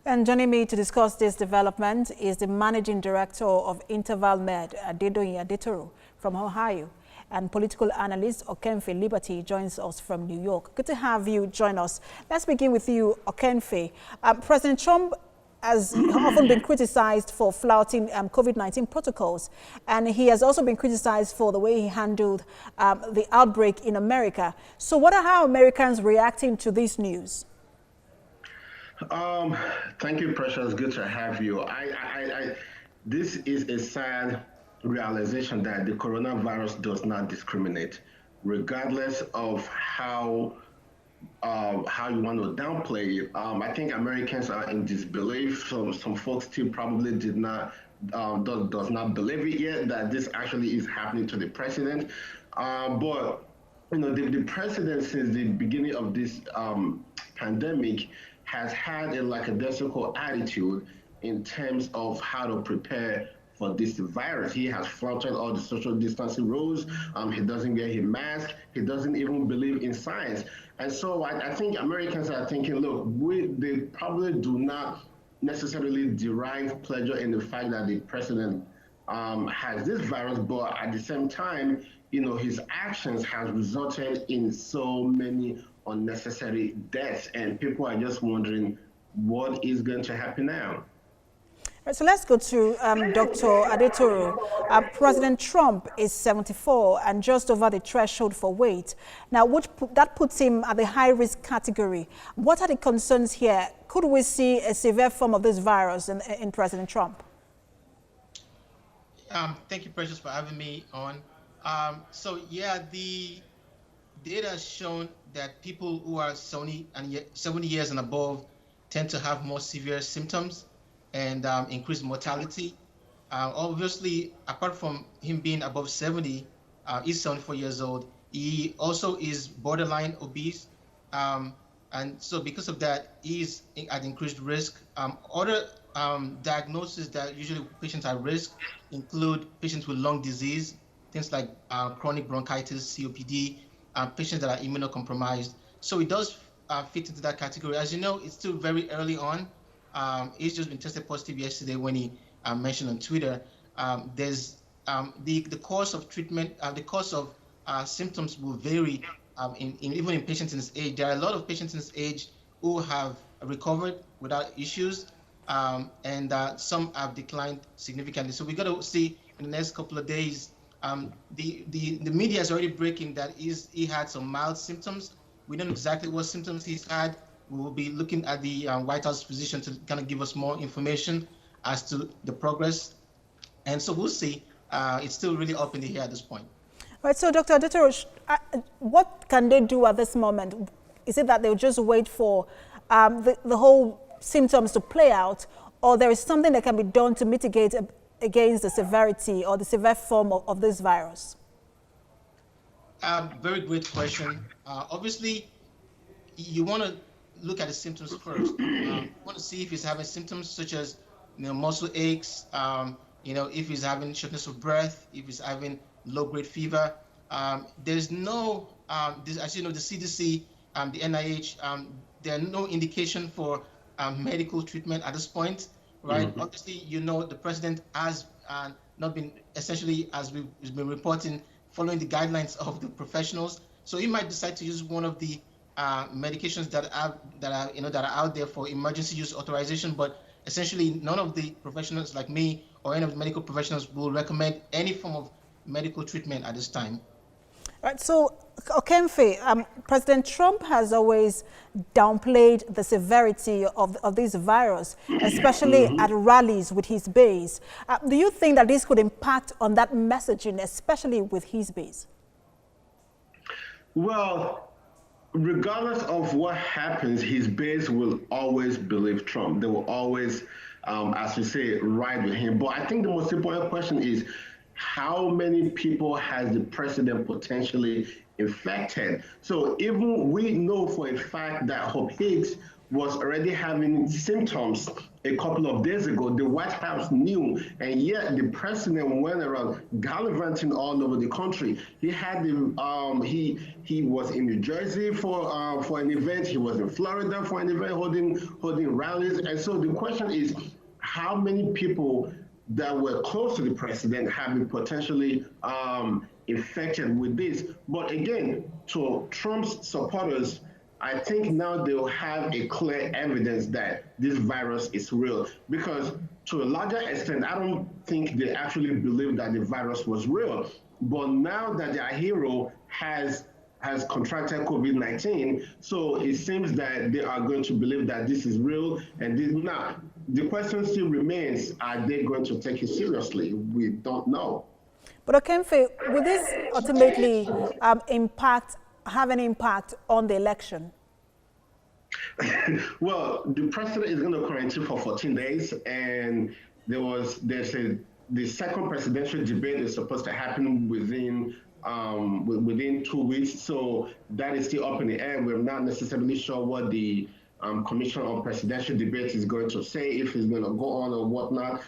And joining me to discuss this development is the Managing Director of Interval Med, Adedoyin Adetoru, from Ohio, and political analyst Okenfe Liberty joins us from New York. Good to have you join us. Let's begin with you, Okenfe. President Trump has often been criticized for flouting COVID-19 protocols, and he has also been criticized for the way he handled the outbreak in America. So what are how Americans reacting to this news? Thank you, Precious. Good to have you. This is a sad realization that the coronavirus does not discriminate, regardless of how you want to downplay it. I think Americans are in disbelief. So some folks still probably does not believe it yet that this actually is happening to the president. But you know, the president since the beginning of this pandemic has had a lackadaisical attitude in terms of how to prepare for this virus. He has flouted all the social distancing rules. He doesn't wear his mask. He doesn't even believe in science. And so I think Americans are thinking, look, they probably do not necessarily derive pleasure in the fact that the president has this virus, but at the same time, you know, his actions has resulted in so many unnecessary deaths, and people are just wondering what is going to happen now. Right, so let's go to Dr. Adetoru. President Trump is 74 and just over the threshold for weight. Now, that puts him at the high-risk category. What are the concerns here? Could we see a severe form of this virus in President Trump? Thank you, Precious, for having me on. So, yeah, the data has shown that people who are 70 years and above tend to have more severe symptoms and increased mortality. Obviously, apart from him being above 70, he's 74 years old. He also is borderline obese. And so because of that, he's at increased risk. Other diagnoses that usually patients are at risk include patients with lung disease, things like chronic bronchitis, COPD, patients that are immunocompromised. So it does fit into that category. As you know, it's still very early on. He's just been tested positive yesterday when he mentioned on Twitter. There's the course of treatment, the course of symptoms will vary even in patients in this age. There are a lot of patients in this age who have recovered without issues, and some have declined significantly. So we got to see in the next couple of days. The media is already breaking that he had some mild symptoms. We don't know exactly what symptoms he's had. We will be looking at the White House physician to kind of give us more information as to the progress. And so we'll see. It's still really up in the air at this point. Right. So, Dr. Adetoru, what can they do at this moment? Is it that they'll just wait for the whole symptoms to play out, or there is something that can be done to mitigate against the severity or the severe form of this virus? Very great question. Obviously, you want to look at the symptoms first. You want to see if he's having symptoms such as, muscle aches, if he's having shortness of breath, if he's having low-grade fever. There's no, as you know, the CDC, the NIH, there are no indication for medical treatment at this point. Right. Mm-hmm. Obviously, the president has not been essentially, as we've been reporting, following the guidelines of the professionals. So he might decide to use one of the medications that are out there for emergency use authorization. But essentially, none of the professionals like me or any of the medical professionals will recommend any form of medical treatment at this time. Right. So, Okenfe, President Trump has always downplayed the severity of this virus, especially at rallies with his base. Do you think that this could impact on that messaging, especially with his base? Well, regardless of what happens, his base will always believe Trump. They will always, as you say, ride with him. But I think the most important question is, how many people has the president potentially infected? So even we know for a fact that Hope Hicks was already having symptoms a couple of days ago. The White House knew, and yet the president went around gallivanting all over the country. He had he was in New Jersey for an event. He was in Florida for an event, holding rallies. And so the question is, how many people that were close to the president have been potentially infected with this? But again, to Trump's supporters, I think now they'll have a clear evidence that this virus is real, because to a larger extent, I don't think they actually believe that the virus was real. But now that their hero has contracted COVID-19, so it seems that they are going to believe that this is real. And now the question still remains: are they going to take it seriously? We don't know. But Okemfe, will this ultimately have an impact on the election? Well, the president is going to quarantine for 14 days, and the second presidential debate is supposed to happen within 2 weeks. So that is still up in the air. We're not necessarily sure what the Commission on Presidential Debates is going to say, if it's going to go on or whatnot.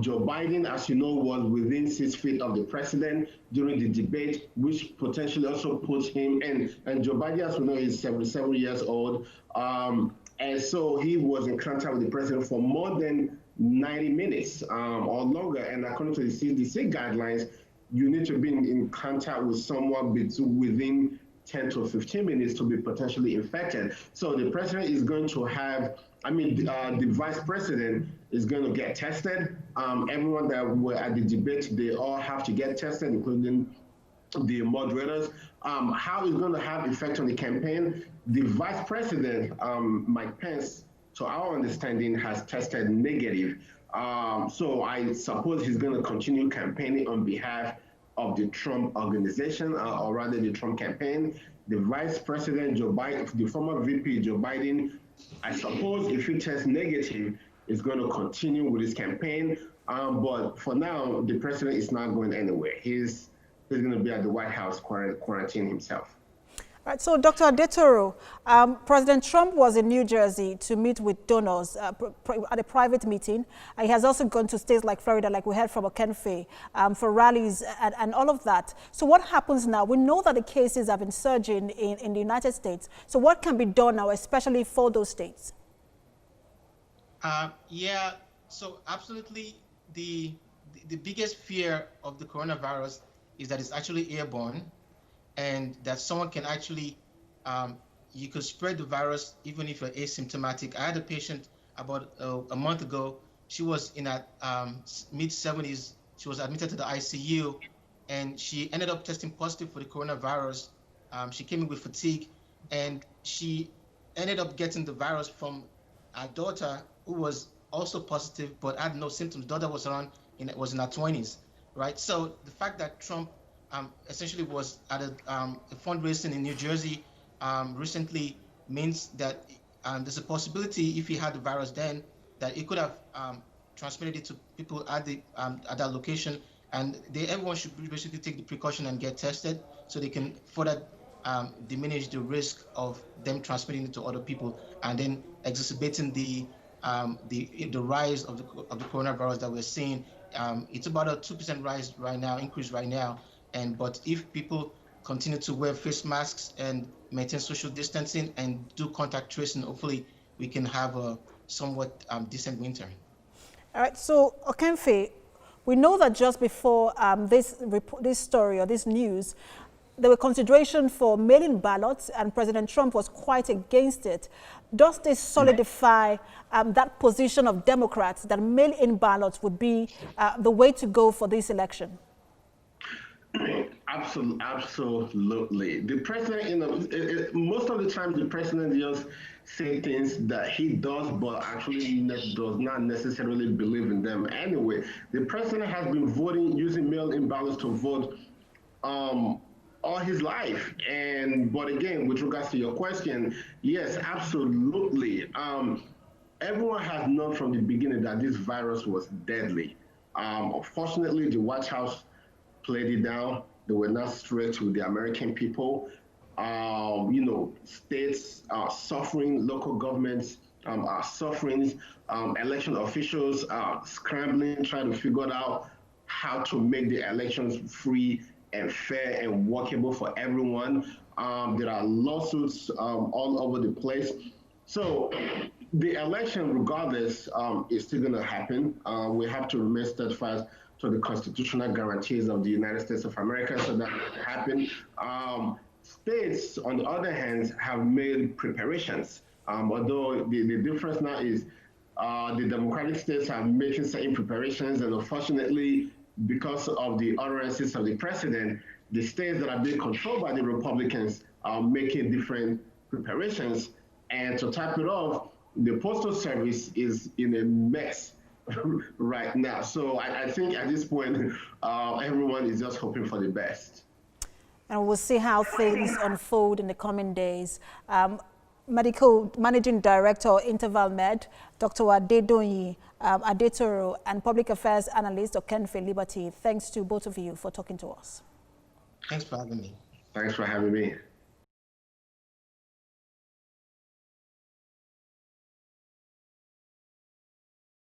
Joe Biden, as you know, was within 6 feet of the president during the debate, which potentially also puts him in. And Joe Biden, as we know, is 77 years old. And so he was in contact with the president for more than 90 minutes or longer. And according to the CDC guidelines, you need to be in contact with someone within 10 to 15 minutes to be potentially infected. So the president is going to have, the vice president is going to get tested. Everyone that were at the debate, they all have to get tested, including the moderators. How it's going to have effect on the campaign? The vice president, Mike Pence, to our understanding, has tested negative. So I suppose he's going to continue campaigning on behalf of the Trump organization, or rather the Trump campaign. The vice president, Joe Biden, the former VP, Joe Biden, I suppose if he tests negative, is going to continue with his campaign. But for now, the president is not going anywhere. He's going to be at the White House quarantining himself. Right, so Dr. Adetoro, President Trump was in New Jersey to meet with donors at a private meeting. He has also gone to states like Florida, like we heard from Okemfe, for rallies and all of that. So what happens now? We know that the cases have been surging in the United States. So what can be done now, especially for those states? Yeah, so absolutely the biggest fear of the coronavirus is that it's actually airborne, and that someone can actually, you could spread the virus even if you're asymptomatic. I had a patient about a month ago. She was in her mid-70s. She was admitted to the ICU, and she ended up testing positive for the coronavirus. She came in with fatigue, and she ended up getting the virus from her daughter, who was also positive but had no symptoms. Daughter was in her 20s, right? So the fact that Trump essentially was at a fundraising in New Jersey recently means that there's a possibility, if he had the virus then, that he could have transmitted it to people at that location, and everyone should basically take the precaution and get tested so they can further diminish the risk of them transmitting it to other people and then exacerbating the rise of the coronavirus that we're seeing. It's about a 2% rise right now, increase right now. But if people continue to wear face masks and maintain social distancing and do contact tracing, hopefully we can have a somewhat decent winter. All right. So Okemfe, we know that just before this story or this news, there were consideration for mail-in ballots, and President Trump was quite against it. Does this solidify that position of Democrats that mail-in ballots would be the way to go for this election? Absolutely. The president, most of the time, the president just say things that he does, but actually does not necessarily believe in them. Anyway, the president has been voting using mail-in ballots to vote all his life. But again, with regards to your question, yes, absolutely. Everyone has known from the beginning that this virus was deadly. Unfortunately, the White House played it down. They were not straight with the American people. states are suffering, local governments are suffering, election officials are scrambling, trying to figure out how to make the elections free and fair and workable for everyone. There are lawsuits all over the place. So the election, regardless, is still going to happen. We have to remain steadfast to the constitutional guarantees of the United States of America so that can happen. States, on the other hand, have made preparations. Although the difference now is the Democratic states are making certain preparations, and unfortunately, because of the utterances of the president, the states that are being controlled by the Republicans are making different preparations. And to top it off, the Postal Service is in a mess right now. So I think at this point, everyone is just hoping for the best. And we'll see how things unfold in the coming days. Medical Managing Director, Interval Med, Dr. Adedoyin Adetoro, and Public Affairs Analyst, Okenfe Liberty. Thanks to both of you for talking to us. Thanks for having me. Thanks for having me.